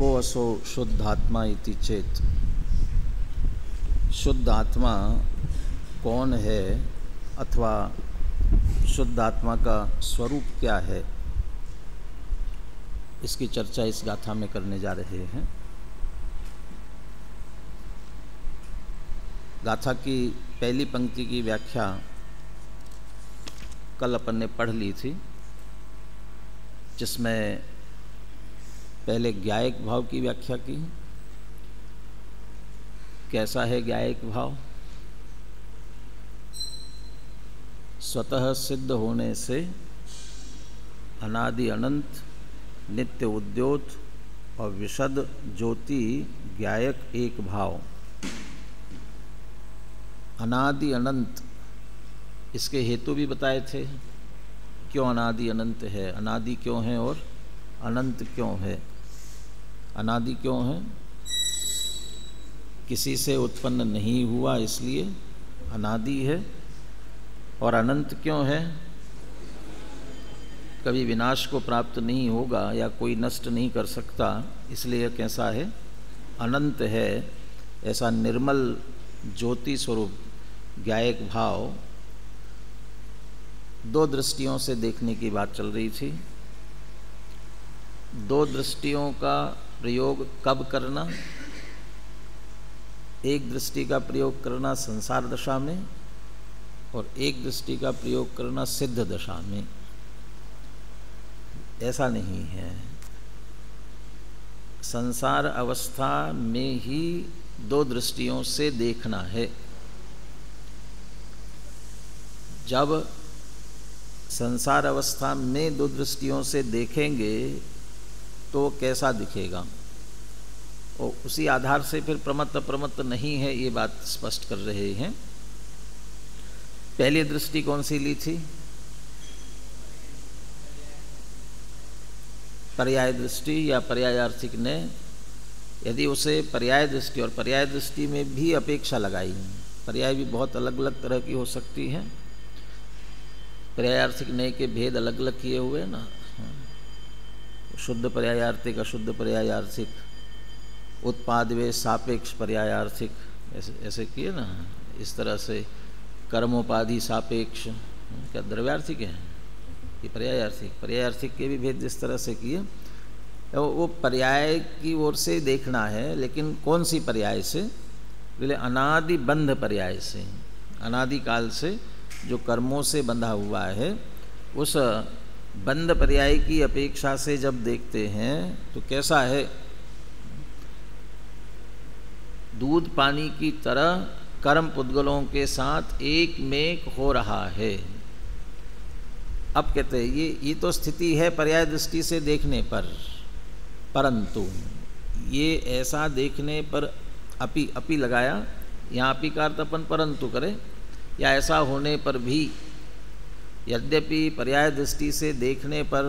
को असो शुद्धात्मा इति चेत। शुद्ध आत्मा कौन है अथवा शुद्ध आत्मा का स्वरूप क्या है, इसकी चर्चा इस गाथा में करने जा रहे हैं। गाथा की पहली पंक्ति की व्याख्या कल अपन ने पढ़ ली थी, जिसमें पहले ज्ञायक भाव की व्याख्या की। कैसा है ज्ञायक भाव? स्वतः सिद्ध होने से अनादि अनंत नित्य उद्योत और विशद ज्योति ज्ञायक एक भाव। अनादि अनंत, इसके हेतु भी बताए थे। क्यों अनादि अनंत है, अनादि क्यों है और अनंत क्यों है। अनादि क्यों है? किसी से उत्पन्न नहीं हुआ इसलिए अनादि है। और अनंत क्यों है? कभी विनाश को प्राप्त नहीं होगा या कोई नष्ट नहीं कर सकता, इसलिए कैसा है? अनंत है। ऐसा निर्मल ज्योति स्वरूप ज्ञायक भाव दो दृष्टियों से देखने की बात चल रही थी। दो दृष्टियों का प्रयोग कब करना? एक दृष्टि का प्रयोग करना संसार दशा में और एक दृष्टि का प्रयोग करना सिद्ध दशा में। ऐसा नहीं है। संसार अवस्था में ही दो दृष्टियों से देखना है। जब संसार अवस्था में दो दृष्टियों से देखेंगे तो कैसा दिखेगा, और उसी आधार से फिर प्रमत्त अप्रमत्त नहीं है, ये बात स्पष्ट कर रहे हैं। पहली दृष्टि कौन सी ली थी? पर्याय दृष्टि या पर्यायार्थिक ने यदि उसे पर्याय दृष्टि, और पर्याय दृष्टि में भी अपेक्षा लगाई। पर्याय भी बहुत अलग अलग तरह की हो सकती है। पर्यायार्थिक नए के भेद अलग अलग किए हुए ना, शुद्ध पर्यायार्थिक, अशुद्ध पर्यायार्थिक, उत्पाद वे सापेक्ष पर्यायार्थिक, ऐसे किए ना। इस तरह से कर्मोपाधि सापेक्ष, क्या द्रव्यार्थिक है ये पर्यायार्थिक। पर्यायार्थिक के भी भेद जिस तरह से किए, वो पर्याय की ओर से देखना है। लेकिन कौन सी पर्याय से? बोले अनादि बंध पर्याय से। अनादि काल से जो कर्मों से बंधा हुआ है, उस बंध पर्याय की अपेक्षा से जब देखते हैं तो कैसा है? दूध पानी की तरह कर्म पुद्गलों के साथ एक मेक हो रहा है। अब कहते हैं ये तो स्थिति है पर्याय दृष्टि से देखने पर, परंतु ये ऐसा देखने पर अपि लगाया, यहाँ अपि का अर्थ अपन परंतु करें, या ऐसा होने पर भी यद्यपि पर्याय दृष्टि से देखने पर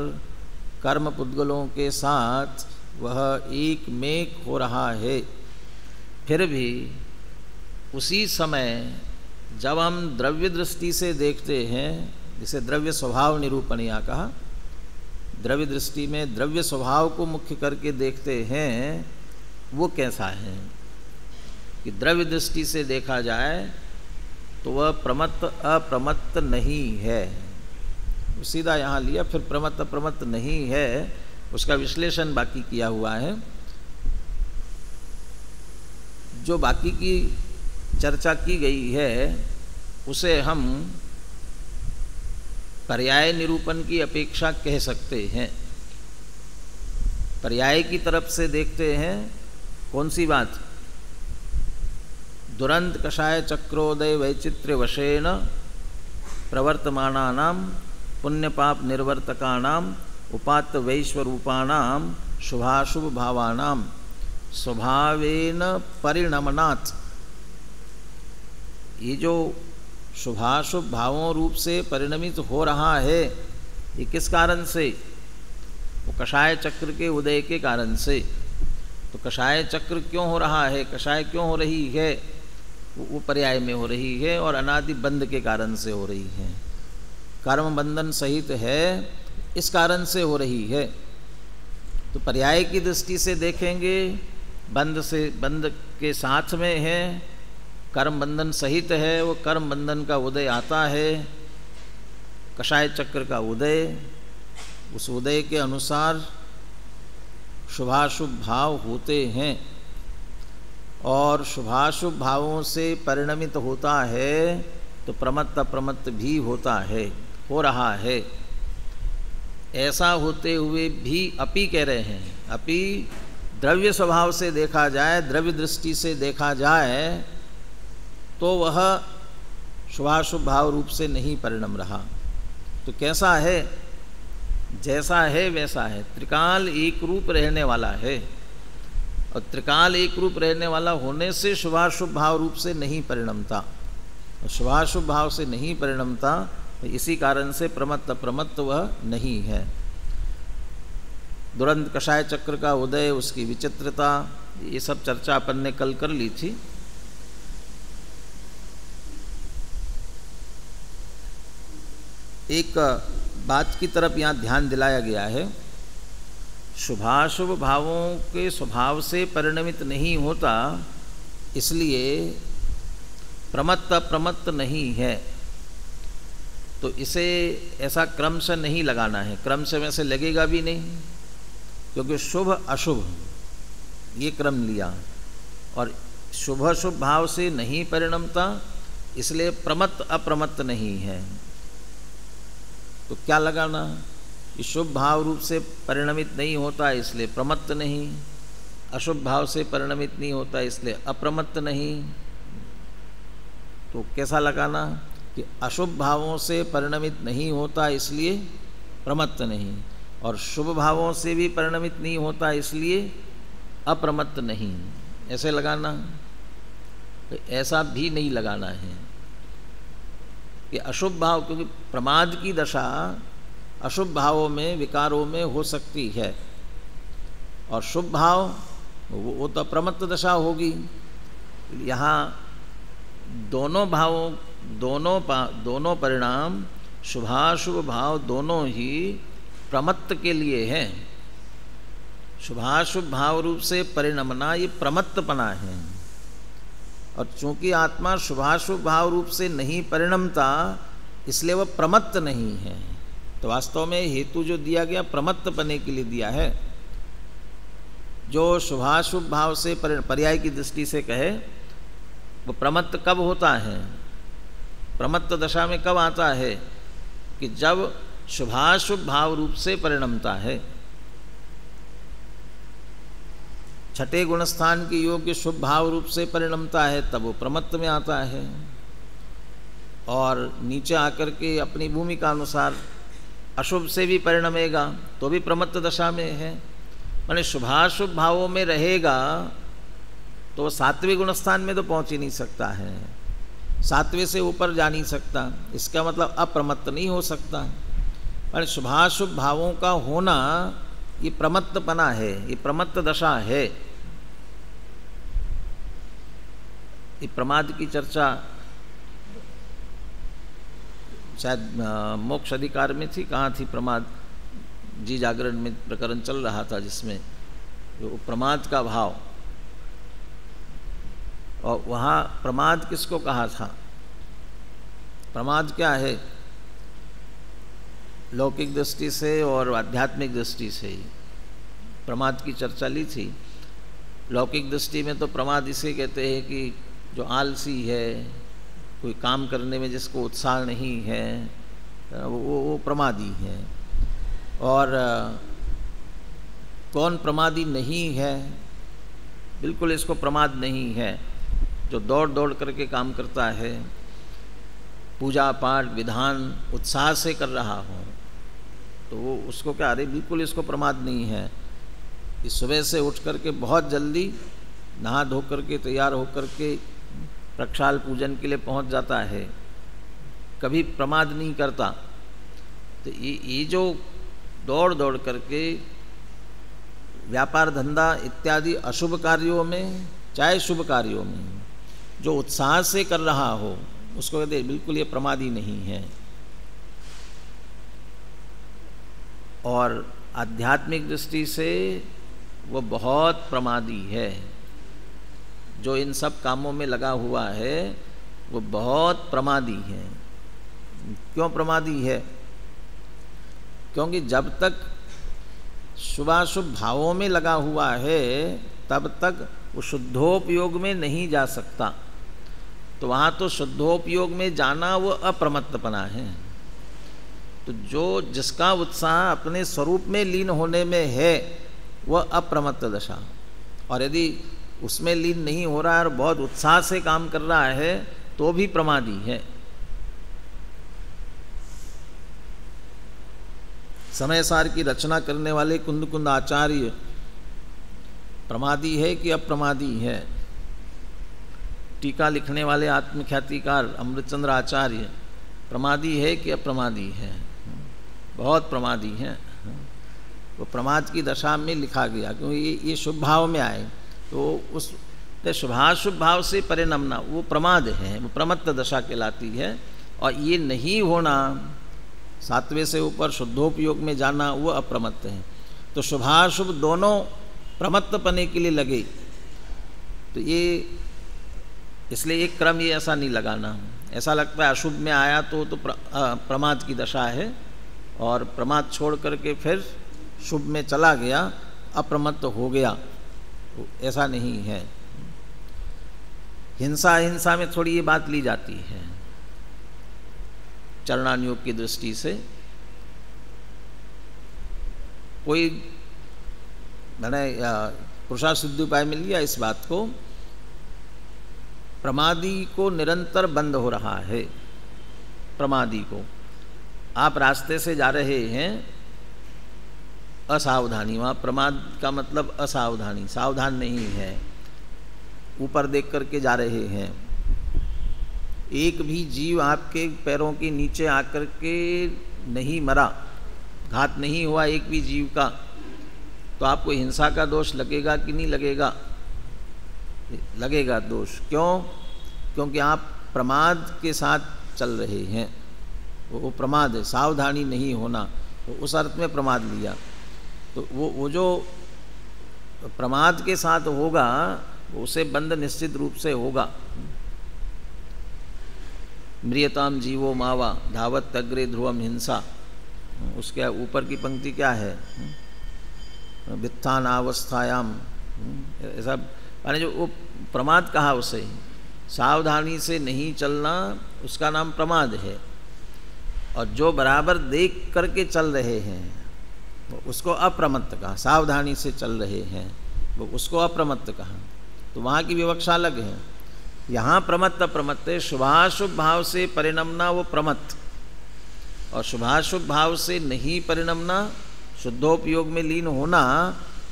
कर्म पुद्गलों के साथ वह एक मेक हो रहा है, फिर भी उसी समय जब हम द्रव्य दृष्टि से देखते हैं, जिसे द्रव्य स्वभाव निरूपण या कहा, द्रव्य दृष्टि में द्रव्य स्वभाव को मुख्य करके देखते हैं, वो कैसा है कि द्रव्य दृष्टि से देखा जाए तो वह प्रमत्त अप्रमत्त नहीं है। सीधा यहाँ लिया, फिर प्रमत्त अप्रमत्त नहीं है, उसका विश्लेषण बाकी किया हुआ है। जो बाकी की चर्चा की गई है उसे हम पर्याय निरूपण की अपेक्षा कह सकते हैं। पर्याय की तरफ से देखते हैं। कौन सी बात? दुरंत कषाय चक्रोदय वैचित्र्य वशेन प्रवर्तमानानां पुण्य पाप निर्वर्तकानां उपात्त वैश्वरूपाणां शुभाशुभ भावानां स्वभावेन परिणमनात्। ये जो शुभाशुभ भावों रूप से परिणमित हो रहा है, ये किस कारण से? वो कषाय चक्र के उदय के कारण से। तो कषाय चक्र क्यों हो रहा है, कषाय क्यों हो रही है? वो पर्याय में हो रही है और अनादि बंध के कारण से हो रही है। कर्म बंधन सहित है, इस कारण से हो रही है। तो पर्याय की दृष्टि से देखेंगे, बंध के साथ में है, कर्म बंधन सहित है, वो कर्म बंधन का उदय आता है, कषाय चक्र का उदय, उस उदय के अनुसार शुभाशुभ भाव होते हैं और शुभाशुभ भावों से परिणमित होता है तो प्रमत्त अप्रमत्त भी होता है, हो रहा है। ऐसा होते हुए भी अपि कह रहे हैं, अपि द्रव्य स्वभाव से देखा जाए, द्रव्य दृष्टि से देखा जाए तो वह शुभाशुभ भाव रूप से नहीं परिणम रहा। तो कैसा है? जैसा है वैसा है, त्रिकाल एक रूप रहने वाला है और त्रिकाल एक रूप रहने वाला होने से शुभाशुभ भाव रूप से नहीं परिणमता, और शुभाशुभ भाव से नहीं परिणमता, तो इसी कारण से प्रमत्त अप्रमत्त वह नहीं है। दुरंत कषाय चक्र का उदय, उसकी विचित्रता, ये सब चर्चा अपन ने कल कर ली थी। एक बात की तरफ यहाँ ध्यान दिलाया गया है, शुभाशुभ भावों के स्वभाव से परिणमित नहीं होता, इसलिए प्रमत्त अप्रमत्त नहीं है। तो इसे ऐसा क्रम से नहीं लगाना है, क्रम से वैसे लगेगा भी नहीं, क्योंकि शुभ अशुभ ये क्रम लिया और शुभ अशुभ भाव से नहीं परिणमता, इसलिए प्रमत्त अप्रमत्त नहीं है। तो क्या लगाना? शुभ भाव रूप से परिणमित नहीं होता इसलिए प्रमत्त नहीं, अशुभ भाव से परिणमित नहीं होता इसलिए अप्रमत्त नहीं। तो कैसा लगाना कि अशुभ भावों से परिणमित नहीं होता इसलिए प्रमत्त नहीं, और शुभ भावों से भी परिणमित नहीं होता इसलिए अप्रमत्त नहीं, ऐसे लगाना। तो ऐसा भी नहीं लगाना है कि अशुभ भाव, क्योंकि प्रमाद की दशा अशुभ भावों में, विकारों में हो सकती है, और शुभ भाव वो तो प्रमत्त दशा होगी। यहाँ दोनों भावों, दोनों परिणाम, शुभाशुभ भाव दोनों ही प्रमत्त के लिए हैं। शुभाशुभ भाव रूप से परिणमना ये प्रमत्तपना है, और चूंकि आत्मा शुभाशुभ भाव रूप से नहीं परिणमता इसलिए वह प्रमत्त नहीं है। तो वास्तव में हेतु जो दिया गया प्रमत्त पने के लिए दिया है। जो शुभाशुभ भाव से पर्याय की दृष्टि से कहे वो प्रमत्त कब होता है? प्रमत्त दशा में कब आता है? कि जब शुभाशुभ भाव रूप से परिणमता है। छठे गुणस्थान के योग्य शुभ भाव रूप से परिणमता है तब वो प्रमत्त में आता है, और नीचे आकर के अपनी भूमिका अनुसार अशुभ से भी परिणमेगा तो भी प्रमत्त दशा में है। माने शुभाशुभ भावों में रहेगा तो वो सातवें गुणस्थान में तो पहुंच ही नहीं सकता है, सातवें से ऊपर जा नहीं सकता, इसका मतलब अप्रमत्त नहीं हो सकता। माने शुभाशुभ भावों का होना ये प्रमत्तपना है, ये प्रमत्त दशा है। ये प्रमाद की चर्चा शायद मोक्ष अधिकार में थी, कहाँ थी? प्रमाद जी जागरण में प्रकरण चल रहा था जिसमें जो प्रमाद का भाव, और वहाँ प्रमाद किसको कहा था? प्रमाद क्या है? लौकिक दृष्टि से और आध्यात्मिक दृष्टि से ही प्रमाद की चर्चा ली थी। लौकिक दृष्टि में तो प्रमाद इसे कहते हैं कि जो आलसी है, कोई काम करने में जिसको उत्साह नहीं है, वो प्रमादी है। और कौन प्रमादी नहीं है? बिल्कुल इसको प्रमाद नहीं है। जो दौड़ दौड़ करके काम करता है, पूजा पाठ विधान उत्साह से कर रहा हो, तो वो उसको क्या, अरे बिल्कुल इसको प्रमाद नहीं है। इस सुबह से उठ करके बहुत जल्दी नहा धो करके तैयार होकर के प्रक्षाल पूजन के लिए पहुंच जाता है, कभी प्रमाद नहीं करता। तो ये जो दौड़ दौड़ करके व्यापार धंधा इत्यादि अशुभ कार्यों में चाहे शुभ कार्यों में जो उत्साह से कर रहा हो, उसको कहते बिल्कुल ये प्रमादी नहीं है। और आध्यात्मिक दृष्टि से वो बहुत प्रमादी है। जो इन सब कामों में लगा हुआ है वो बहुत प्रमादी है। क्यों प्रमादी है? क्योंकि जब तक शुभाशुभ भावों में लगा हुआ है तब तक वो शुद्धोपयोग में नहीं जा सकता। तो वहाँ तो शुद्धोपयोग में जाना वो अप्रमत्तपना है। तो जो जिसका उत्साह अपने स्वरूप में लीन होने में है वह अप्रमत्त दशा, और यदि उसमें लीन नहीं हो रहा है और बहुत उत्साह से काम कर रहा है तो भी प्रमादी है। समय सार की रचना करने वाले कुंद कुंद आचार्य प्रमादी है कि अप्रमादी है? टीका लिखने वाले आत्मख्यातिकार अमृतचंद्र आचार्य प्रमादी है कि अप्रमादी है? बहुत प्रमादी है। वो प्रमाद की दशा में लिखा गया, क्योंकि ये शुभ भाव में आए तो उस शुभाशुभ भाव से परिणमना वो प्रमाद है, वो प्रमत्त दशा कहलाती है। और ये नहीं होना, सातवें से ऊपर शुद्धोपयोग में जाना, वो अप्रमत्त है। तो शुभाशुभ दोनों प्रमत्तपने के लिए लगे। तो ये इसलिए एक क्रम ये ऐसा नहीं लगाना। ऐसा लगता है अशुभ में आया तो प्रमाद की दशा है, और प्रमाद छोड़ करके फिर शुभ में चला गया, अप्रमत्त हो गया, ऐसा नहीं है। हिंसा में थोड़ी ये बात ली जाती है चरणानुयोग की दृष्टि से। कोई मैंने पुरुषार्थ सिद्धि उपाय में लिया इस बात को, प्रमादी को निरंतर बंद हो रहा है। प्रमादी को आप रास्ते से जा रहे हैं, असावधानी, वहाँ प्रमाद का मतलब असावधानी, सावधान नहीं है, ऊपर देख करके जा रहे हैं। एक भी जीव आपके पैरों के नीचे आकर के नहीं मरा, घात नहीं हुआ एक भी जीव का, तो आपको हिंसा का दोष लगेगा कि नहीं लगेगा? लगेगा दोष। क्यों? क्योंकि आप प्रमाद के साथ चल रहे हैं। वो प्रमाद है, सावधानी नहीं होना, तो उस अर्थ में प्रमाद लिया। तो वो जो प्रमाद के साथ होगा उसे बंद निश्चित रूप से होगा। म्रियताम जीवो मावा धावत अग्रे ध्रुवम हिंसा, उसके ऊपर की पंक्ति क्या है? वित्थान अवस्थायाम, ऐसा माने जो वो प्रमाद कहा उसे, सावधानी से नहीं चलना उसका नाम प्रमाद है। और जो बराबर देख करके चल रहे हैं वो उसको अप्रमत्त कहा। सावधानी से चल रहे हैं वो उसको अप्रमत्त कहा। तो वहाँ की विवक्षा अलग है। यहाँ प्रमत्त अप्रमत्त है। शुभाशुभ भाव से परिणमना वो प्रमत्त, और शुभाशुभ भाव से नहीं परिणमना, शुद्धोपयोग में लीन होना,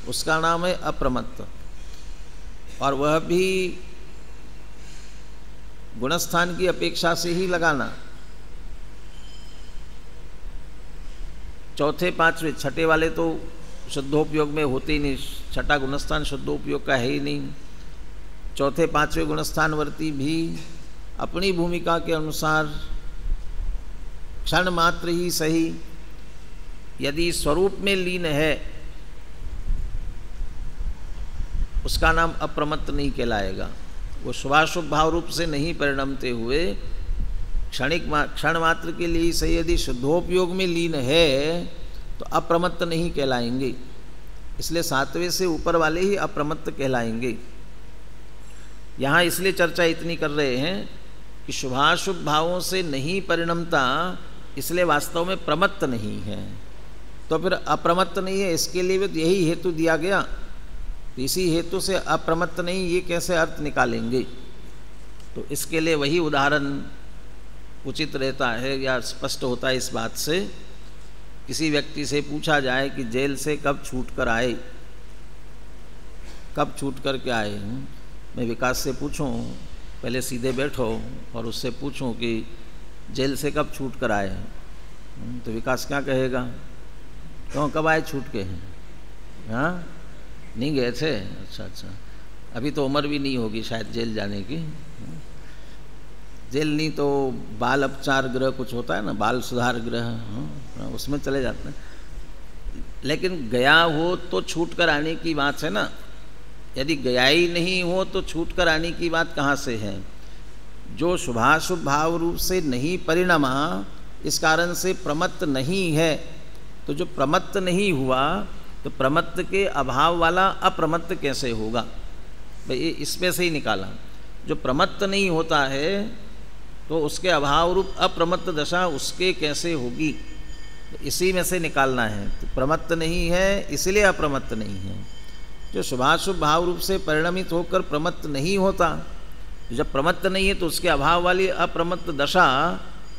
उसका नाम है अप्रमत्त। और वह भी गुणस्थान की अपेक्षा से ही लगाना। चौथे पांचवें छठे वाले तो शुद्धोपयोग में होते ही नहीं, छठा गुणस्थान शुद्धोपयोग का है ही नहीं। चौथे पांचवें गुणस्थानवर्ती भी अपनी भूमिका के अनुसार क्षण मात्र ही सही यदि स्वरूप में लीन है उसका नाम अप्रमत्त नहीं कहलाएगा। वो शुभाशुभ भाव रूप से नहीं परिणमते हुए क्षण मात्र के लिए सही यदि शुद्धोपयोग में लीन है तो अप्रमत्त नहीं कहलाएंगे। इसलिए सातवें से ऊपर वाले ही अप्रमत्त कहलाएंगे। यहाँ इसलिए चर्चा इतनी कर रहे हैं कि शुभाशुभ भावों से नहीं परिणमता, इसलिए वास्तव में प्रमत्त नहीं है। तो फिर अप्रमत्त नहीं है, इसके लिए भी तो यही हेतु दिया गया। तो इसी हेतु से अप्रमत्त नहीं, ये कैसे अर्थ निकालेंगे? तो इसके लिए वही उदाहरण उचित रहता है या स्पष्ट होता है इस बात से। किसी व्यक्ति से पूछा जाए कि जेल से कब छूट कर आए, कब छूट कर के आए। मैं विकास से पूछूं, पहले सीधे बैठो और उससे पूछूं कि जेल से कब छूट कर आए, तो विकास क्या कहेगा? क्यों, कब आए छूट के? हाँ, नहीं गए थे? अच्छा अच्छा, अभी तो उम्र भी नहीं होगी शायद जेल जाने की। जेल नहीं तो बाल उपचार गृह कुछ होता है ना, बाल सुधार गृह, उसमें चले जाते हैं। लेकिन गया हो तो छूट कर आने की बात है ना। यदि गया ही नहीं हो तो छूट कर आने की बात कहाँ से है? जो शुभाशुभ भाव रूप से नहीं परिणमा, इस कारण से प्रमत्त नहीं है। तो जो प्रमत्त नहीं हुआ तो प्रमत्त के अभाव वाला अप्रमत्त कैसे होगा? भाई इसमें से ही निकाला। जो प्रमत्त नहीं होता है तो उसके अभाव रूप अप्रमत्त दशा उसके कैसे होगी? तो इसी में से निकालना है। तो प्रमत्त नहीं है इसलिए अप्रमत्त नहीं है। जो शुभाशुभ भाव रूप से परिणमित होकर प्रमत्त नहीं होता, तो जब प्रमत्त नहीं है तो उसके अभाव वाली अप्रमत्त दशा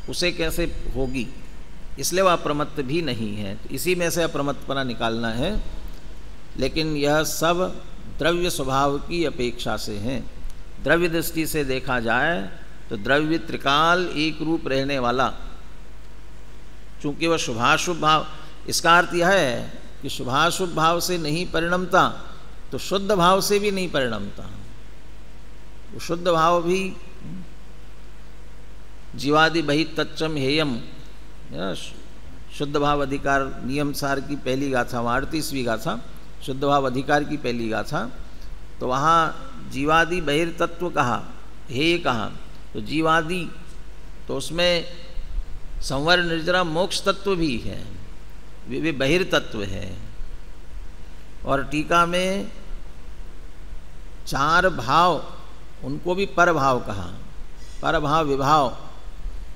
उसे कैसे होगी? इसलिए वह अप्रमत्त भी नहीं है। तो इसी में से अप्रमत्तपना निकालना है। लेकिन यह सब द्रव्य स्वभाव की अपेक्षा से है। द्रव्य दृष्टि से देखा जाए तो द्रव्य त्रिकाल एक रूप रहने वाला, चूँकि वह शुभाशुभ भाव, इसका अर्थ यह है कि शुभाशुभ भाव से नहीं परिणमता तो शुद्ध भाव से भी नहीं परिणमता। वो शुद्ध भाव भी जीवादि बहितच्चम हेयम, शुद्ध भाव अधिकार नियम सार की पहली गाथा, वहाँ 38वीं गाथा, शुद्ध भाव अधिकार की पहली गाथा। तो वहाँ जीवादि बहिर्तत्व कहा, हेय कहा। तो जीवादि तो उसमें संवर निर्जरा मोक्ष तत्व भी है, वे बहिर्तत्व है। और टीका में 4 भाव, उनको भी पर भाव कहा। पर भाव विभाव,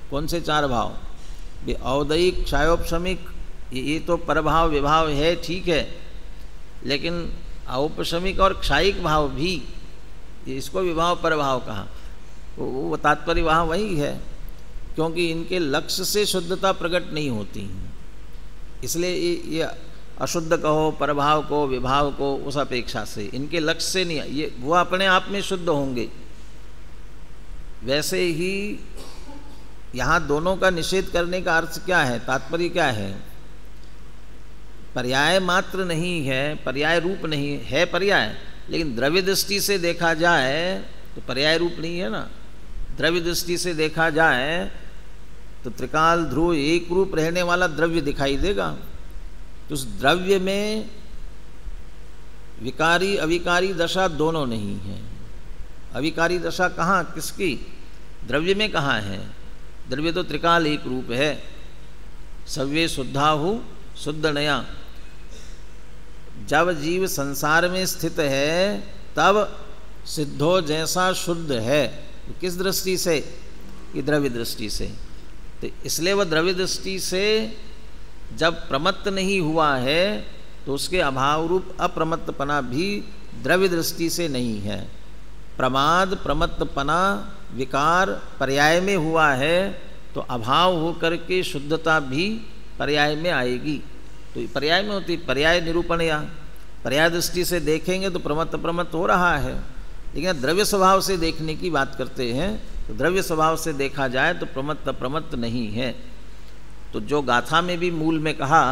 कौन से 4 भाव? ये औदयिक क्षायोपशमिक, ये तो परभाव विभाव है, ठीक है, लेकिन औपशमिक और क्षायिक भाव भी, इसको विभाव परभाव कहा। वो तात्पर्य वहाँ वही है, क्योंकि इनके लक्ष्य से शुद्धता प्रकट नहीं होती, इसलिए ये अशुद्ध कहो, परभाव को, विभाव को, उस अपेक्षा से इनके लक्ष्य से नहीं, ये वो अपने आप में शुद्ध होंगे। वैसे ही यहाँ दोनों का निषेध करने का अर्थ क्या है, तात्पर्य क्या है? पर्याय मात्र नहीं है, पर्याय रूप नहीं है, पर्याय, लेकिन द्रव्य दृष्टि से देखा जाए तो पर्याय रूप नहीं है ना। द्रव्य दृष्टि से देखा जाए तो त्रिकाल ध्रुव एक रूप रहने वाला द्रव्य दिखाई देगा। तो उस द्रव्य में विकारी अविकारी दशा दोनों नहीं है। अविकारी दशा कहाँ, किसकी? द्रव्य में कहाँ है? द्रव्य तो त्रिकाल एक रूप है। सव्ये शुद्धाहु शुद्ध नया। जब जीव संसार में स्थित है तब सिद्धो जैसा शुद्ध है। तो किस दृष्टि से? कि द्रव्य दृष्टि से। तो इसलिए वह द्रव्य दृष्टि से जब प्रमत्त नहीं हुआ है तो उसके अभाव रूप अप्रमत्तपना भी द्रव्य दृष्टि से नहीं है। प्रमाद प्रमत्तपना विकार पर्याय में हुआ है तो अभाव होकर के शुद्धता भी पर्याय में आएगी। तो पर्याय में होती, पर्याय निरूपण, या पर्याय दृष्टि से देखेंगे तो प्रमत्त प्रमत्त हो रहा है, लेकिन द्रव्य स्वभाव से देखने की बात करते हैं। तो द्रव्य स्वभाव से देखा जाए तो प्रमत्त प्रमत्त नहीं है। तो जो गाथा में भी मूल में कहा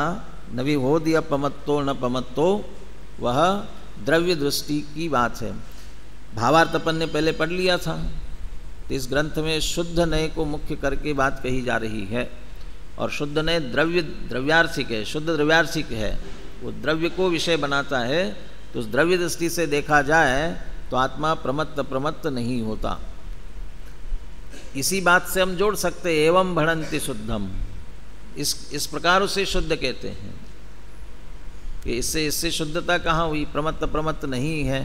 न विभोदि अपमत्तो न पमत्तो, वह द्रव्य दृष्टि की बात है। भावार्थ अपन ने पहले पढ़ लिया था। तो इस ग्रंथ में शुद्ध नय को मुख्य करके बात कही जा रही है। और शुद्ध नय द्रव्यार्थिक है, शुद्ध द्रव्यार्थिक है, वो द्रव्य को विषय बनाता है। तो उस द्रव्य दृष्टि से देखा जाए तो आत्मा प्रमत्त प्रमत्त नहीं होता। इसी बात से हम जोड़ सकते एवं भणन्ति शुद्धम, इस प्रकार उसे शुद्ध कहते हैं कि इससे शुद्धता कहाँ हुई? प्रमत्त प्रमत्त नहीं है।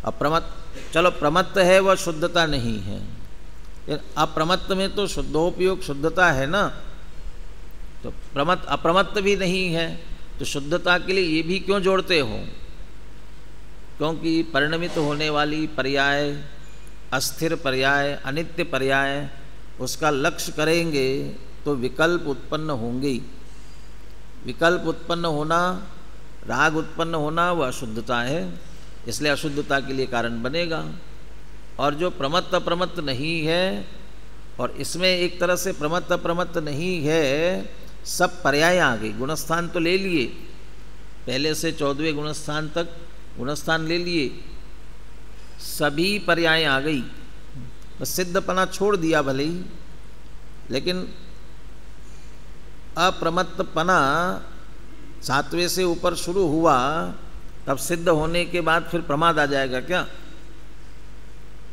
अप्रमत्त, चलो प्रमत्त है वह शुद्धता नहीं है, अप्रमत्त में तो शुद्धोपयोग शुद्धता है ना। तो प्रमत्त अप्रमत्त भी नहीं है, तो शुद्धता के लिए ये भी क्यों जोड़ते हो? क्योंकि परिणमित होने वाली पर्याय, अस्थिर पर्याय, अनित्य पर्याय, उसका लक्ष्य करेंगे तो विकल्प उत्पन्न होंगे। विकल्प उत्पन्न होना, राग उत्पन्न होना, वह अशुद्धता है, इसलिए अशुद्धता के लिए कारण बनेगा। और जो प्रमत्त अप्रमत्त नहीं है, और इसमें एक तरह से प्रमत्त अप्रमत्त नहीं है, सब पर्याय आ गई। गुणस्थान तो ले लिए, पहले से 14वें गुणस्थान तक गुणस्थान ले लिए, सभी पर्याय आ गई। बस सिद्धपना छोड़ दिया भले ही, लेकिन अप्रमत्तपना सातवें से ऊपर शुरू हुआ तब सिद्ध होने के बाद फिर प्रमाद आ जाएगा क्या?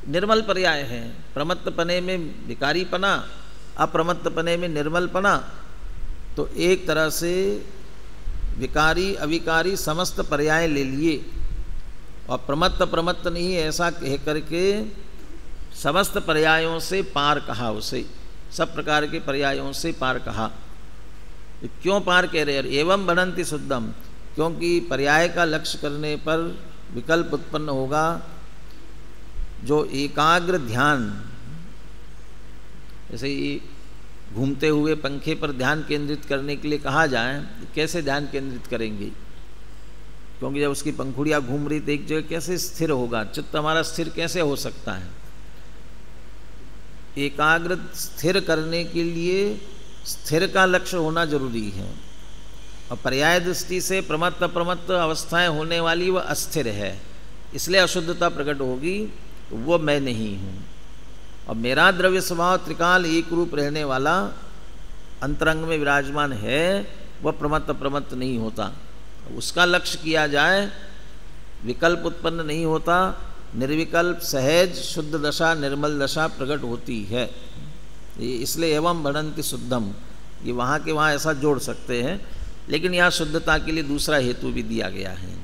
निर्मल पर्याय है। प्रमत्तपने में विकारीपना, अप्रमत्तपने में निर्मलपना, तो एक तरह से विकारी अविकारी समस्त पर्याय ले लिए और प्रमत्त नहीं ऐसा कह करके समस्त पर्यायों से पार कहा, उसे सब प्रकार के पर्यायों से पार कहा। क्यों पार कह रहे? एवं बढ़ंती शुद्धम, क्योंकि पर्याय का लक्ष्य करने पर विकल्प उत्पन्न होगा। जो एकाग्र ध्यान, जैसे ये घूमते हुए पंखे पर ध्यान केंद्रित करने के लिए कहा जाए, कैसे ध्यान केंद्रित करेंगे? क्योंकि जब उसकी पंखुड़ियाँ घूम रही तो एक जगह कैसे स्थिर होगा? चित्त हमारा स्थिर कैसे हो सकता है? एकाग्र स्थिर करने के लिए स्थिर का लक्ष्य होना जरूरी है। और पर्याय दृष्टि से प्रमत्त अप्रमत्त अवस्थाएं होने वाली वह अस्थिर है, इसलिए अशुद्धता प्रकट होगी। तो वो मैं नहीं हूँ। और मेरा द्रव्य स्वभाव त्रिकाल एक रूप रहने वाला अंतरंग में विराजमान है, वह प्रमत्त अप्रमत्त नहीं होता। उसका लक्ष्य किया जाए, विकल्प उत्पन्न नहीं होता, निर्विकल्प सहज शुद्ध दशा निर्मल दशा प्रकट होती है। ये इसलिए एवं बढ़ंती शुद्धम, ये वहाँ के वहाँ ऐसा जोड़ सकते हैं, लेकिन यहाँ शुद्धता के लिए दूसरा हेतु भी दिया गया है।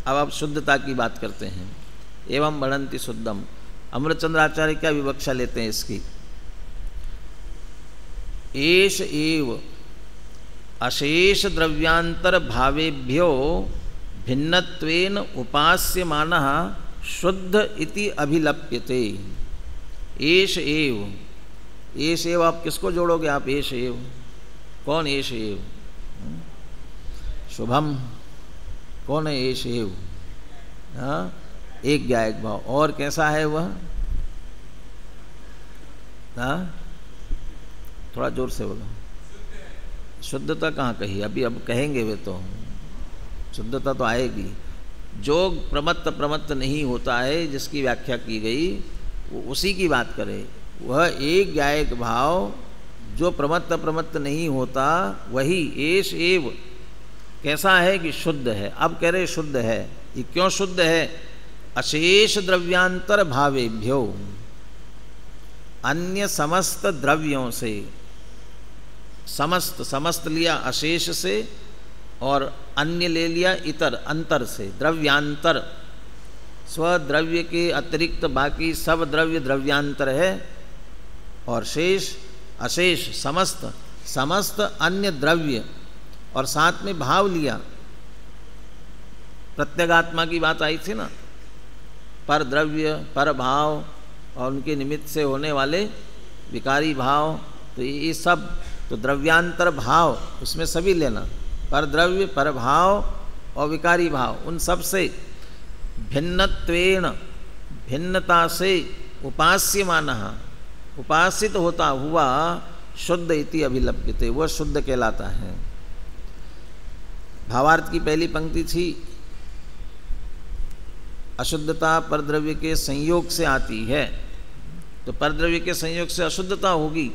अब आप शुद्धता की बात करते हैं। एवं बढ़ंती शुद्धम, अमृतचंद्राचार्य क्या विवक्षा लेते हैं इसकी? एष एव अशेष द्रव्यांतर भावेभ्यो भिन्नत्वेन उपास्यमानः शुद्ध इति अभिलप्यते। एष एव, एष एव आप किसको जोड़ोगे? आप एष एव, कौन एष एव? शुभम, कौन है एष एव? हाँ, एक गायक भाव। और कैसा है वह? हाँ, थोड़ा जोर से बोलो। शुद्धता कहाँ कही? अभी अब कहेंगे वे तो, शुद्धता तो आएगी। जो प्रमत्त प्रमत्त नहीं होता है, जिसकी व्याख्या की गई, वो उसी की बात करें। वह एक गायक भाव जो प्रमत्त प्रमत्त नहीं होता, वही एष एव कैसा है कि शुद्ध है। अब कह रहे शुद्ध है। ये क्यों शुद्ध है? अशेष द्रव्यांतर भावेभ्यो, अन्य समस्त द्रव्यों से, समस्त समस्त लिया अशेष से और अन्य ले लिया इतर अंतर से, द्रव्यांतर, स्वद्रव्य के अतिरिक्त बाकी सब द्रव्य द्रव्यांतर है। और शेष अशेष समस्त समस्त अन्य द्रव्य, और साथ में भाव लिया। प्रत्यगात्मा की बात आई थी ना, पर द्रव्य पर भाव और उनके निमित्त से होने वाले विकारी भाव, तो ये सब तो द्रव्यांतर भाव, उसमें सभी लेना, पर द्रव्य पर भाव और विकारी भाव, उन सब से भिन्नत्वेन, भिन्नता से उपास्यमानः, उपासित होता हुआ शुद्ध इति अभिलप्यते, वह शुद्ध कहलाता है। भावार्थ की पहली पंक्ति थी, अशुद्धता परद्रव्य के संयोग से आती है, तो परद्रव्य के संयोग से अशुद्धता होगी,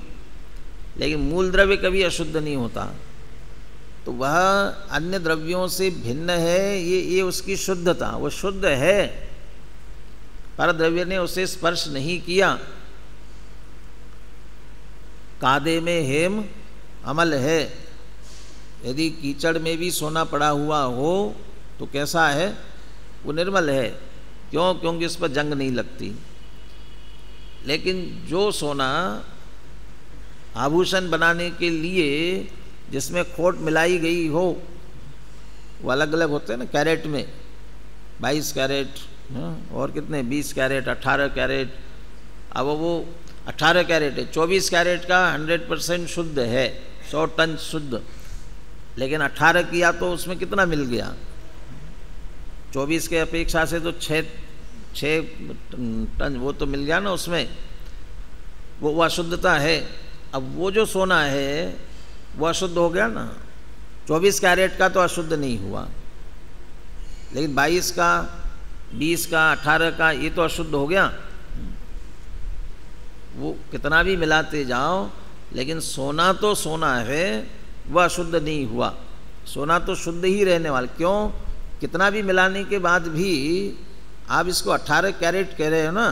लेकिन मूल द्रव्य कभी अशुद्ध नहीं होता। तो वह अन्य द्रव्यों से भिन्न है, ये उसकी शुद्धता, वो शुद्ध है। परद्रव्य ने उसे स्पर्श नहीं किया। कादे में हेम अमल है, यदि कीचड़ में भी सोना पड़ा हुआ हो तो कैसा है? वो निर्मल है। क्यों? क्योंकि उस पर जंग नहीं लगती। लेकिन जो सोना आभूषण बनाने के लिए जिसमें खोट मिलाई गई हो, वो अलग अलग होते हैं ना, कैरेट में 22 कैरेट और कितने 20 कैरेट 18 कैरेट। अब वो 18 कैरेट है, 24 कैरेट का 100% शुद्ध है, 100 टन शुद्ध, लेकिन 18 किया तो उसमें कितना मिल गया? 24 के अपेक्षा से तो 6 टन वो तो मिल गया ना उसमें, वो अशुद्धता है। अब वो जो सोना है वो अशुद्ध हो गया ना, 24 कैरेट का तो अशुद्ध नहीं हुआ, लेकिन 22 का 20 का 18 का ये तो अशुद्ध हो गया। वो कितना भी मिलाते जाओ, लेकिन सोना तो सोना है, वह अशुद्ध नहीं हुआ। सोना तो शुद्ध ही रहने वाला, क्यों, कितना भी मिलाने के बाद भी आप इसको 18 कैरेट कह रहे हो ना,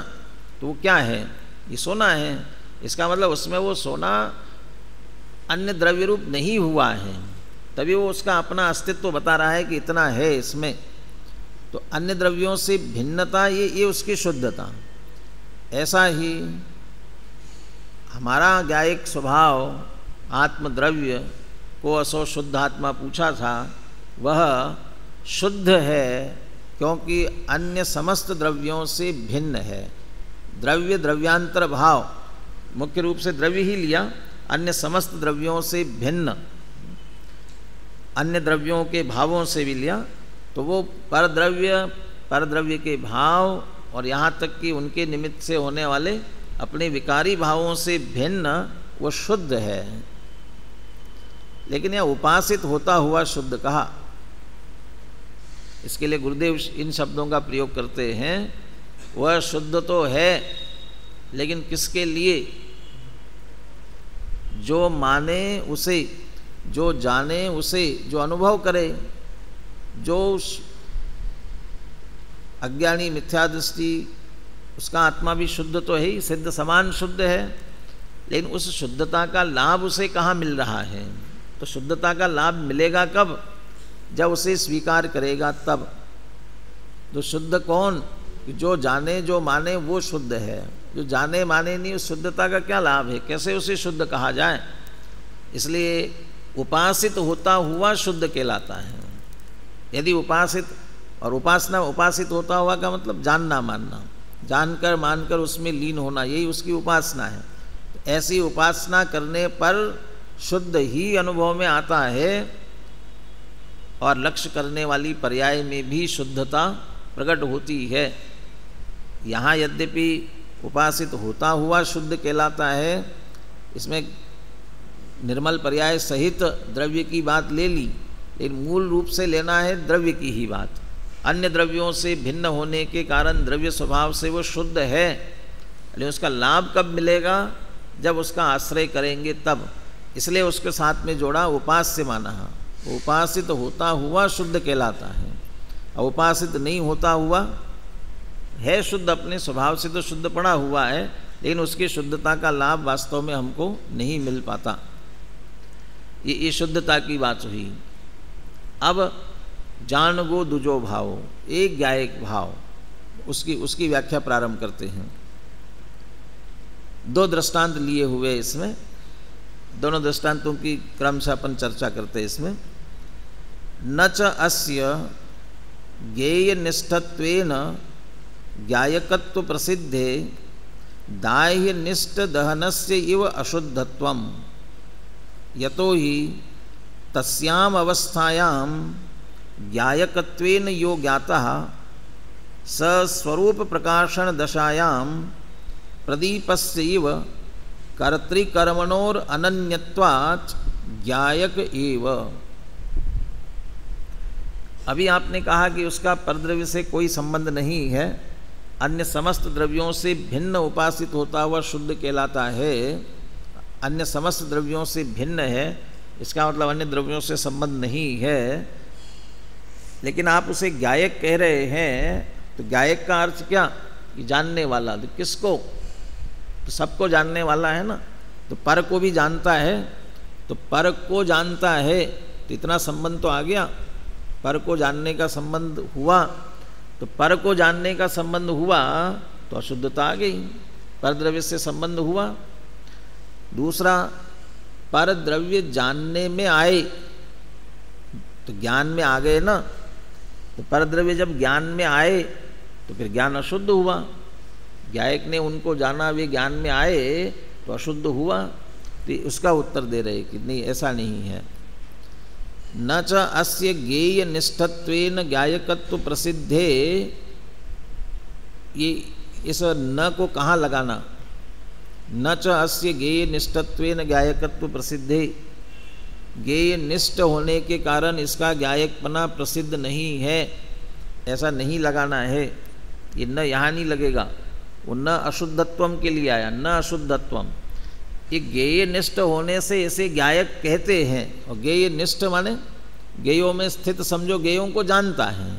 तो वो क्या है, ये सोना है। इसका मतलब उसमें वो सोना अन्य द्रव्य रूप नहीं हुआ है, तभी वो उसका अपना अस्तित्व बता रहा है कि इतना है इसमें। तो अन्य द्रव्यों से भिन्नता ये उसकी शुद्धता। ऐसा ही हमारा ज्ञायक स्वभाव आत्मद्रव्य को असो शुद्ध आत्मा पूछा था, वह शुद्ध है क्योंकि अन्य समस्त द्रव्यों से भिन्न है। द्रव्य द्रव्यांतर भाव, मुख्य रूप से द्रव्य ही लिया, अन्य समस्त द्रव्यों से भिन्न, अन्य द्रव्यों के भावों से भी लिया, तो वो परद्रव्य के भाव और यहाँ तक कि उनके निमित्त से होने वाले अपने विकारी भावों से भिन्न वो शुद्ध है। लेकिन यह उपासित होता हुआ शुद्ध कहा। इसके लिए गुरुदेव इन शब्दों का प्रयोग करते हैं, वह शुद्ध तो है लेकिन किसके लिए, जो माने उसे, जो जाने उसे, जो अनुभव करे। जो अज्ञानी मिथ्या दृष्टि, उसका आत्मा भी शुद्ध तो है ही, सिद्ध समान शुद्ध है, लेकिन उस शुद्धता का लाभ उसे कहाँ मिल रहा है। तो शुद्धता का लाभ मिलेगा कब, जब उसे स्वीकार करेगा तब। तो शुद्ध कौन, जो जाने जो माने वो शुद्ध है। जो जाने माने नहीं, उस शुद्धता का क्या लाभ है, कैसे उसे शुद्ध कहा जाए। इसलिए उपासित होता हुआ शुद्ध कहलाता है। यदि उपासित और उपासना, उपासित होता हुआ का मतलब जानना मानना, जानकर मानकर उसमें लीन होना, यही उसकी उपासना है। तो ऐसी उपासना करने पर शुद्ध ही अनुभव में आता है और लक्ष्य करने वाली पर्याय में भी शुद्धता प्रकट होती है। यहाँ यद्यपि उपासित होता हुआ शुद्ध कहलाता है, इसमें निर्मल पर्याय सहित द्रव्य की बात ले ली, लेकिन मूल रूप से लेना है द्रव्य की ही बात। अन्य द्रव्यों से भिन्न होने के कारण द्रव्य स्वभाव से वो शुद्ध है, लेकिन उसका लाभ कब मिलेगा, जब उसका आश्रय करेंगे तब। इसलिए उसके साथ में जोड़ा उपास्य माना। उपासित होता हुआ शुद्ध कहलाता है, और उपासित नहीं होता हुआ है शुद्ध, अपने स्वभाव से तो शुद्ध पड़ा हुआ है, लेकिन उसकी शुद्धता का लाभ वास्तव में हमको नहीं मिल पाता। ये शुद्धता की बात हुई। अब जान गो दुजो भाव, एक ज्ञायक भाव, उसकी व्याख्या प्रारंभ करते हैं। दो दृष्टांत लिए हुए इसमें, दोनों दृष्टांतों की क्रम से अपन चर्चा करते हैं इसमें। न च अस्य ज्ञेय निष्ठत्वेन ज्ञायकत्व प्रसिद्धे दाह्य निष्ठ दहनस्य इव अशुद्धत्वम, यतो हि तस्याम अवस्थायां ज्ञायकत्वेन यो ज्ञातः स स्वरूप प्रकाशन दशायां प्रदीपस्य इव कर्तृकर्मणोर अनन्यत्वात् ज्ञायक एव। अभी आपने कहा कि उसका परद्रव्य से कोई संबंध नहीं है, अन्य समस्त द्रव्यों से भिन्न उपासित होता हुआ शुद्ध कहलाता है। अन्य समस्त द्रव्यों से भिन्न है, इसका मतलब अन्य द्रव्यों से संबंध नहीं है, लेकिन आप उसे ज्ञायक कह रहे हैं। तो ज्ञायक का अर्थ क्या, कि जानने वाला। तो किसको, तो सबको जानने वाला है ना। तो पर को भी जानता है, तो पर को जानता है, तो इतना संबंध तो आ गया। पर को जानने का संबंध हुआ, तो पर को जानने का संबंध हुआ तो अशुद्धता आ गई, पर द्रव्य से संबंध हुआ। दूसरा, पर द्रव्य जानने में आए तो ज्ञान में आ गए ना। तो पर द्रव्य जब ज्ञान में आए तो फिर ज्ञान अशुद्ध हुआ। ज्ञायक ने उनको जाना, वे ज्ञान में आए तो अशुद्ध हुआ। तो उसका उत्तर दे रहे कि नहीं, ऐसा नहीं है। न च अस्य ज्ञेय निष्ठत्वेन ज्ञायकत्व प्रसिद्धे, ये इस न को कहाँ लगाना, न च अस्य ज्ञेय निष्ठत्वेन ज्ञायकत्व प्रसिद्धे, ज्ञेय निष्ठ होने के कारण इसका ज्ञायकपना प्रसिद्ध नहीं है, ऐसा नहीं लगाना है। ये न यहाँ नहीं लगेगा, वो न अशुद्धत्वम के लिए आया, न अशुद्धत्वम। ये ज्ञेय निष्ठ होने से इसे ज्ञायक कहते हैं, और ज्ञेय निष्ठ माने गेयों में स्थित समझो, गेयों को जानता है।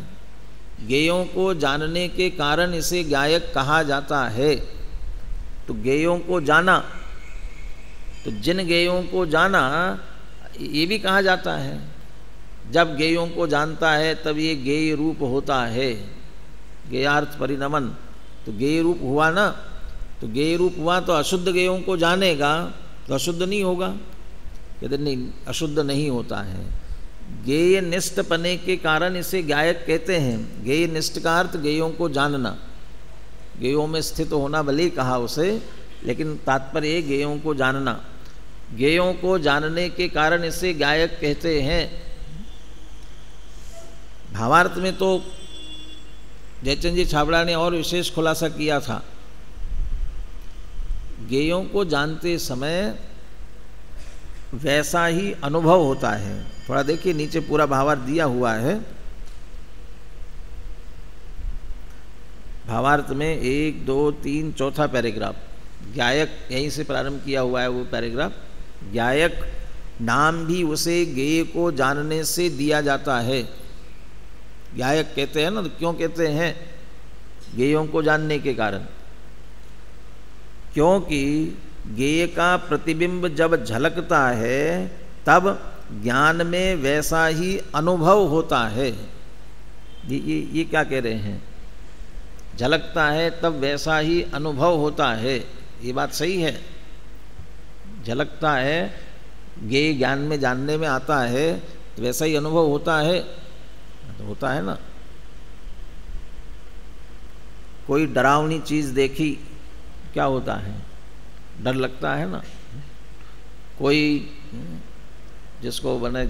गेयों को जानने के कारण इसे गायक कहा जाता है। तो गेयों को जाना, तो जिन गेयों को जाना ये भी कहा जाता है। जब गेयों को जानता है तब ये गेय रूप होता है। गेयार्थ परिणमन, तो गेय रूप हुआ ना। तो गेय रूप हुआ तो अशुद्ध गेयों को जानेगा तो अशुद्ध नहीं होगा। कहते नहीं, अशुद्ध नहीं होता है। गेय निष्ठ पने के कारण इसे गायक कहते हैं। गेय निष्ठ का अर्थ गेयों को जानना, गेयों में स्थित होना भले ही कहा उसे, लेकिन तात्पर्य गेयों को जानना। गेयों को जानने के कारण इसे गायक कहते हैं। भावार्थ में तो जयचंद जी छाबड़ा ने और विशेष खुलासा किया था। गेयों को जानते समय वैसा ही अनुभव होता है। थोड़ा देखिए, नीचे पूरा भावार्थ दिया हुआ है। भावार्थ में 1, 2, 3, चौथा पैराग्राफ, गायक यहीं से प्रारंभ किया हुआ है वो पैराग्राफ। गायक नाम भी उसे गेय को जानने से दिया जाता है। गायक कहते हैं ना, तो क्यों कहते हैं? गेयों को जानने के कारण। क्योंकि गेय का प्रतिबिंब जब झलकता है तब ज्ञान में वैसा ही अनुभव होता है। ये क्या कह रहे हैं? झलकता है तब वैसा ही अनुभव होता है। ये बात सही है। झलकता है, गेय ज्ञान में जानने में आता है तो वैसा ही अनुभव होता है। तो होता है ना। कोई डरावनी चीज़ देखी, क्या होता है? डर लगता है ना। कोई जिसको बने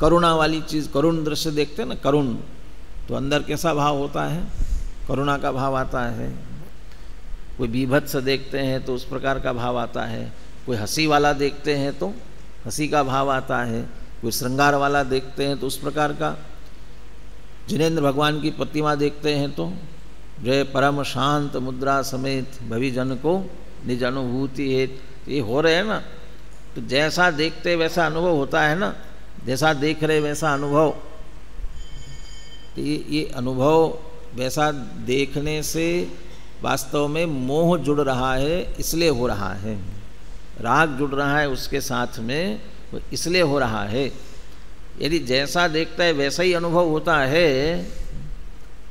करुणा वाली चीज़, करुण दृश्य देखते हैं ना, करुण, तो अंदर कैसा भाव होता है? करुणा का भाव आता है। कोई बीभत्स देखते हैं तो उस प्रकार का भाव आता है। कोई हंसी वाला देखते हैं तो हंसी का भाव आता है। कोई श्रृंगार वाला देखते हैं तो उस प्रकार का। जिनेंद्र भगवान की प्रतिमा देखते हैं तो जय परम शांत मुद्रा समेत भवि जन को निज अनुभूति है। तो ये हो रहे हैं ना। तो जैसा देखते वैसा अनुभव होता है ना, जैसा देख रहे वैसा अनुभव। तो ये अनुभव वैसा देखने से वास्तव में मोह जुड़ रहा है, इसलिए हो रहा है। राग जुड़ रहा है उसके साथ में, वो इसलिए हो रहा है। यदि जैसा देखता है वैसा ही अनुभव होता है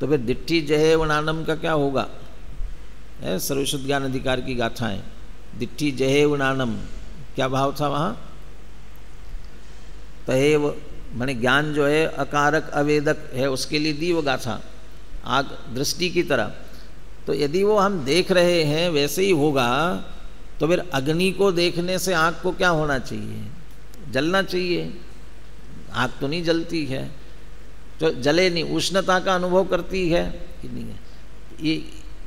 तो फिर दिट्ठी जहे वनानम का क्या होगा? सर्वशुद्ध ज्ञान अधिकार की गाथाएं। दिट्ठी जहे वनानम, क्या भाव था वहाँ? तहेव माने ज्ञान जो है अकारक अवेदक है, उसके लिए दी वो गाथा, आग दृष्टि की तरह। तो यदि वो हम देख रहे हैं वैसे ही होगा तो फिर अग्नि को देखने से आँख को क्या होना चाहिए? जलना चाहिए। आँख तो नहीं जलती है, तो जले नहीं, उष्णता का अनुभव करती है कि नहीं है? ये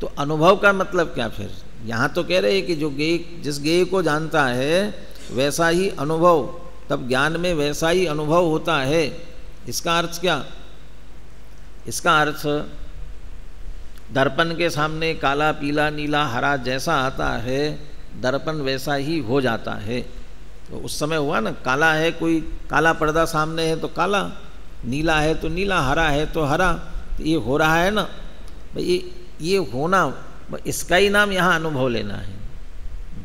तो अनुभव का मतलब क्या फिर? यहाँ तो कह रहे हैं कि जो गेय, जिस गेय को जानता है वैसा ही अनुभव, तब ज्ञान में वैसा ही अनुभव होता है। इसका अर्थ क्या? इसका अर्थ दर्पण के सामने काला, पीला, नीला, हरा जैसा आता है, दर्पण वैसा ही हो जाता है। तो उस समय हुआ ना, काला है, कोई काला पर्दा सामने है तो काला, नीला है तो नीला, हरा है तो हरा। तो ये हो रहा है ना भाई, ये होना, इसका ही नाम यहाँ अनुभव लेना है।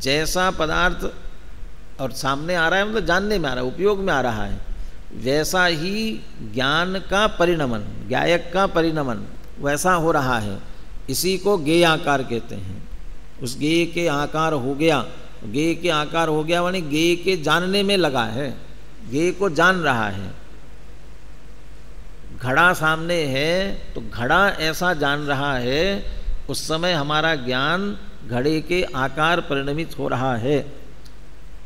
जैसा पदार्थ और सामने आ रहा है, मतलब जानने में आ रहा है, उपयोग में आ रहा है, वैसा ही ज्ञान का परिणमन, गायक का परिणमन वैसा हो रहा है। इसी को गेय आकार कहते हैं। उस गेय के आकार हो गया, गेय के आकार हो गया माने गेय के जानने में लगा है, गेय को जान रहा है। घड़ा सामने है तो घड़ा ऐसा जान रहा है, उस समय हमारा ज्ञान घड़े के आकार परिणमित हो रहा है।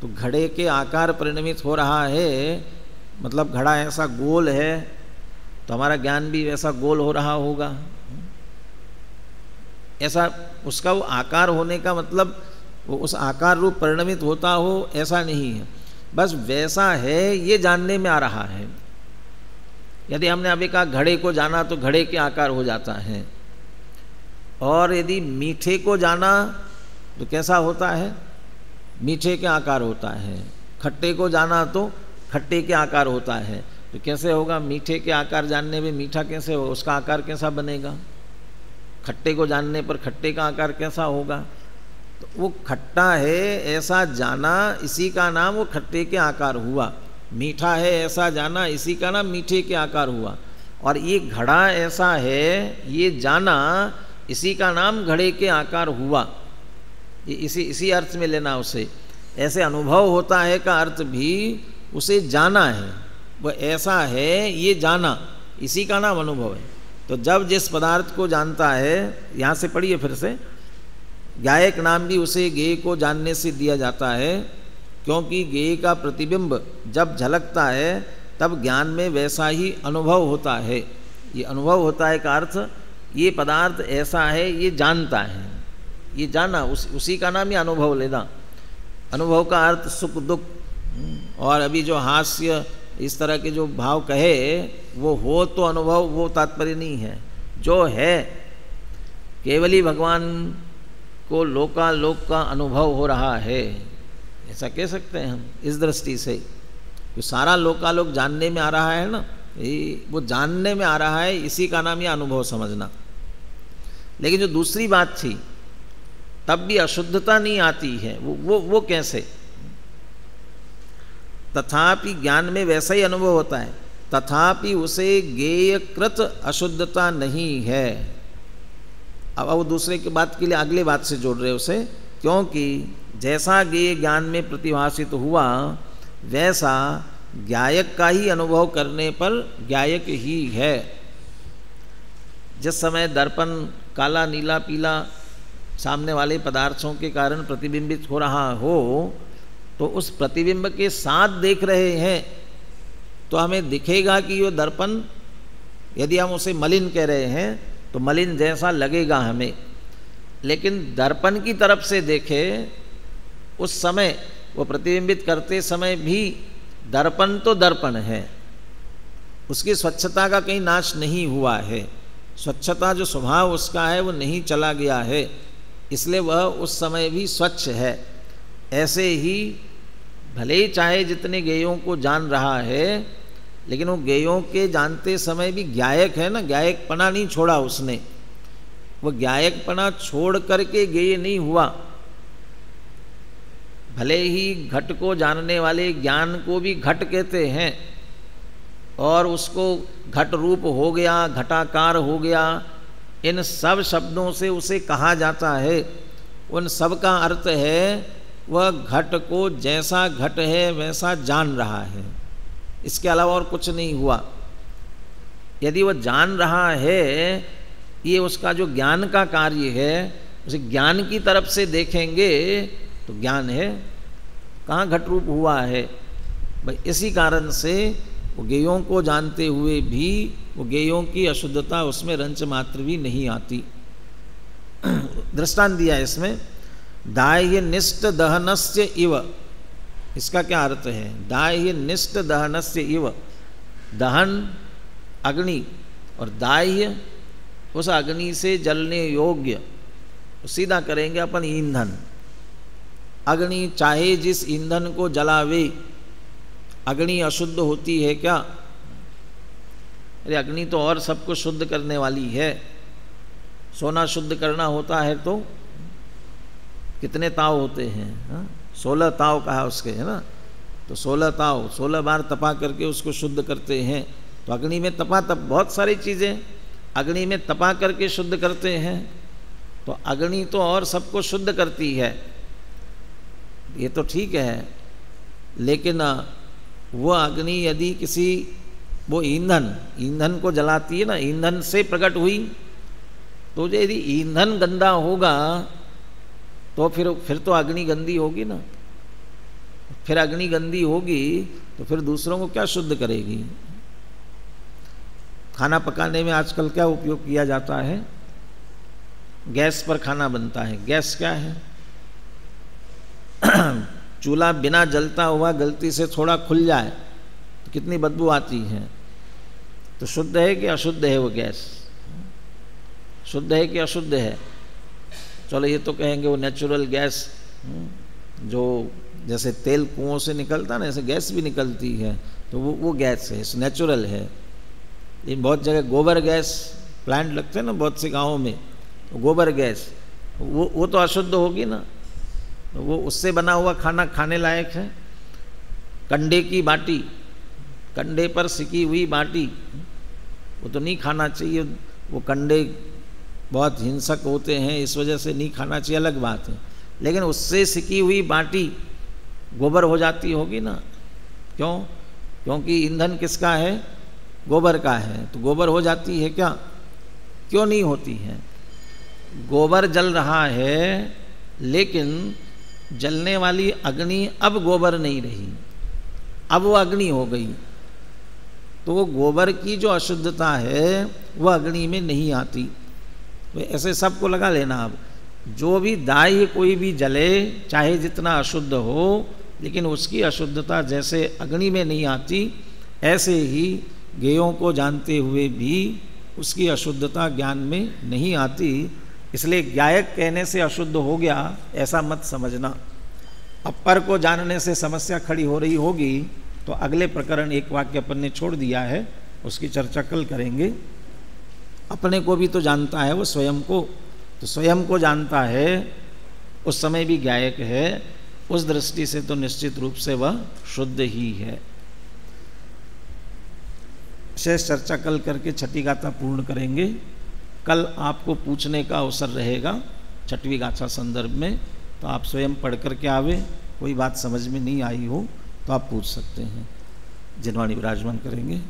तो घड़े के आकार परिणमित हो रहा है मतलब घड़ा ऐसा गोल है तो हमारा ज्ञान भी वैसा गोल हो रहा होगा। ऐसा उसका वो आकार होने का मतलब वो उस आकार रूप परिणमित होता हो ऐसा नहीं है, बस वैसा है ये जानने में आ रहा है। यदि हमने अभी कहा घड़े को जाना तो घड़े के आकार हो जाता है, और यदि मीठे को जाना तो कैसा होता है? मीठे के आकार होता है। खट्टे को जाना तो खट्टे के आकार होता है। तो कैसे होगा? मीठे के आकार जानने में मीठा कैसे होगा? उसका आकार कैसा बनेगा? खट्टे को जानने पर खट्टे का आकार कैसा होगा? तो वो खट्टा है ऐसा जाना, इसी का नाम वो खट्टे के आकार हुआ। मीठा है ऐसा जाना, इसी का नाम मीठे के आकार हुआ। और ये घड़ा ऐसा है ये जाना, इसी का नाम घड़े के आकार हुआ। ये इसी अर्थ में लेना उसे। ऐसे अनुभव होता है का अर्थ भी उसे जाना है, वो ऐसा है ये जाना, इसी का नाम अनुभव है। तो जब जिस पदार्थ को जानता है, यहाँ से पढ़िए फिर से, ज्ञायक नाम भी उसे ज्ञेय को जानने से दिया जाता है, क्योंकि ज्ञेय का प्रतिबिंब जब झलकता है तब ज्ञान में वैसा ही अनुभव होता है। ये अनुभव होता है का अर्थ ये पदार्थ ऐसा है ये जानता है, ये जाना, उसी का नाम ये अनुभव लेना। अनुभव का अर्थ सुख दुख, और अभी जो हास्य इस तरह के जो भाव कहे वो हो तो अनुभव, वो तात्पर्य नहीं है। जो है केवल ही भगवान को लोकालोक का अनुभव हो रहा है, ऐसा कह सकते हैं हम इस दृष्टि से। जो सारा लोकालोक जानने में आ रहा है ना, वो जानने में आ रहा है, इसी का नाम ये अनुभव समझना। लेकिन जो दूसरी बात थी, तब भी अशुद्धता नहीं आती है, वो कैसे? तथापि ज्ञान में वैसा ही अनुभव होता है, तथापि उसे ज्ञेयकृत अशुद्धता नहीं है। अब वो दूसरे की बात के लिए अगले बात से जोड़ रहे उसे, क्योंकि जैसा ज्ञेय ज्ञान में प्रतिभाषित हुआ वैसा ज्ञायक का ही अनुभव करने पर ज्ञायक ही है। जिस समय दर्पण काला नीला पीला सामने वाले पदार्थों के कारण प्रतिबिंबित हो रहा हो, तो उस प्रतिबिंब के साथ देख रहे हैं तो हमें दिखेगा कि ये दर्पण, यदि हम उसे मलिन कह रहे हैं तो मलिन जैसा लगेगा हमें। लेकिन दर्पण की तरफ से देखे उस समय, वो प्रतिबिंबित करते समय भी दर्पण तो दर्पण है, उसकी स्वच्छता का कहीं नाश नहीं हुआ है। स्वच्छता जो स्वभाव उसका है वो नहीं चला गया है, इसलिए वह उस समय भी स्वच्छ है। ऐसे ही भले ही चाहे जितने ज्ञेयों को जान रहा है, लेकिन वो ज्ञेयों के जानते समय भी ज्ञायक है ना, ज्ञायकपना नहीं छोड़ा उसने। वो ज्ञायकपना छोड़ करके ज्ञेय नहीं हुआ। भले ही घट को जानने वाले ज्ञान को भी घट कहते हैं, और उसको घट रूप हो गया, घटाकार हो गया, इन सब शब्दों से उसे कहा जाता है। उन सब का अर्थ है वह घट को जैसा घट है वैसा जान रहा है, इसके अलावा और कुछ नहीं हुआ। यदि वह जान रहा है, ये उसका जो ज्ञान का कार्य है, उसे ज्ञान की तरफ से देखेंगे तो ज्ञान है, कहाँ घट रूप हुआ है भाई। इसी कारण से वो ज्ञेयों को जानते हुए भी वो ज्ञेयों की अशुद्धता उसमें रंच मात्र भी नहीं आती। दृष्टांत दिया इसमें, दाह्य निष्ठ दहनस्य इव। इसका क्या अर्थ है? दाह्य निष्ठ दहनस्य इव, दहन अग्नि और दाह्य उस अग्नि से जलने योग्य, सीधा करेंगे अपन ईंधन। अग्नि चाहे जिस ईंधन को जलावे, अग्नि अशुद्ध होती है क्या? अरे अग्नि तो और सबको शुद्ध करने वाली है। सोना शुद्ध करना होता है तो कितने ताव होते हैं? 16 ताव कहा उसके, है ना। तो 16 ताव, 16 बार तपा करके उसको शुद्ध करते हैं। तो अग्नि में तपा तप बहुत सारी चीज़ें अग्नि में तपा करके शुद्ध करते हैं। तो अग्नि तो और सबको शुद्ध करती है, ये तो ठीक है। लेकिन वो अग्नि यदि किसी, वो ईंधन को जलाती है ना, ईंधन से प्रकट हुई, तो यदि ईंधन गंदा होगा तो फिर तो अग्नि गंदी होगी ना। फिर अग्नि गंदी होगी तो फिर दूसरों को क्या शुद्ध करेगी? खाना पकाने में आजकल क्या उपयोग किया जाता है? गैस पर खाना बनता है। गैस क्या है? चूल्हा बिना जलता हुआ गलती से थोड़ा खुल जाए तो कितनी बदबू आती है। तो शुद्ध है कि अशुद्ध है वो गैस? शुद्ध है कि अशुद्ध है? चलो ये तो कहेंगे वो नेचुरल गैस, जो जैसे तेल कुओं से निकलता ना, ऐसे गैस भी निकलती है, तो वो गैस है, नेचुरल है। लेकिन बहुत जगह गोबर गैस प्लांट लगते हैं ना बहुत से गाँवों में, तो गोबर गैस वो तो अशुद्ध होगी ना, तो वो उससे बना हुआ खाना खाने लायक है। कंडे की बाटी, कंडे पर सिकी हुई बाटी, वो तो नहीं खाना चाहिए। वो कंडे बहुत हिंसक होते हैं, इस वजह से नहीं खाना चाहिए, अलग बात है। लेकिन उससे सिकी हुई बाटी गोबर हो जाती होगी ना, क्यों? क्योंकि ईंधन किसका है? गोबर का है, तो गोबर हो जाती है क्या? क्यों नहीं होती है? गोबर जल रहा है, लेकिन जलने वाली अग्नि अब गोबर नहीं रही, अब वो अग्नि हो गई। तो वो गोबर की जो अशुद्धता है वह अग्नि में नहीं आती। तो ऐसे सबको लगा लेना। अब जो भी दाह्य कोई भी जले, चाहे जितना अशुद्ध हो, लेकिन उसकी अशुद्धता जैसे अग्नि में नहीं आती, ऐसे ही ज्ञेयों को जानते हुए भी उसकी अशुद्धता ज्ञान में नहीं आती। इसलिए ज्ञायक कहने से अशुद्ध हो गया ऐसा मत समझना। अपर को जानने से समस्या खड़ी हो रही होगी तो अगले प्रकरण एक वाक्य अपन ने छोड़ दिया है, उसकी चर्चा कल करेंगे। अपने को भी तो जानता है वो, स्वयं को, तो स्वयं को जानता है, उस समय भी ज्ञायक है, उस दृष्टि से तो निश्चित रूप से वह शुद्ध ही है। शेष चर्चा कल करके छठी गाथा पूर्ण करेंगे। कल आपको पूछने का अवसर रहेगा छठवीं गाथा संदर्भ में, तो आप स्वयं पढ़ करके आवे। कोई बात समझ में नहीं आई हो तो आप पूछ सकते हैं। जिनवाणी विराजमान करेंगे।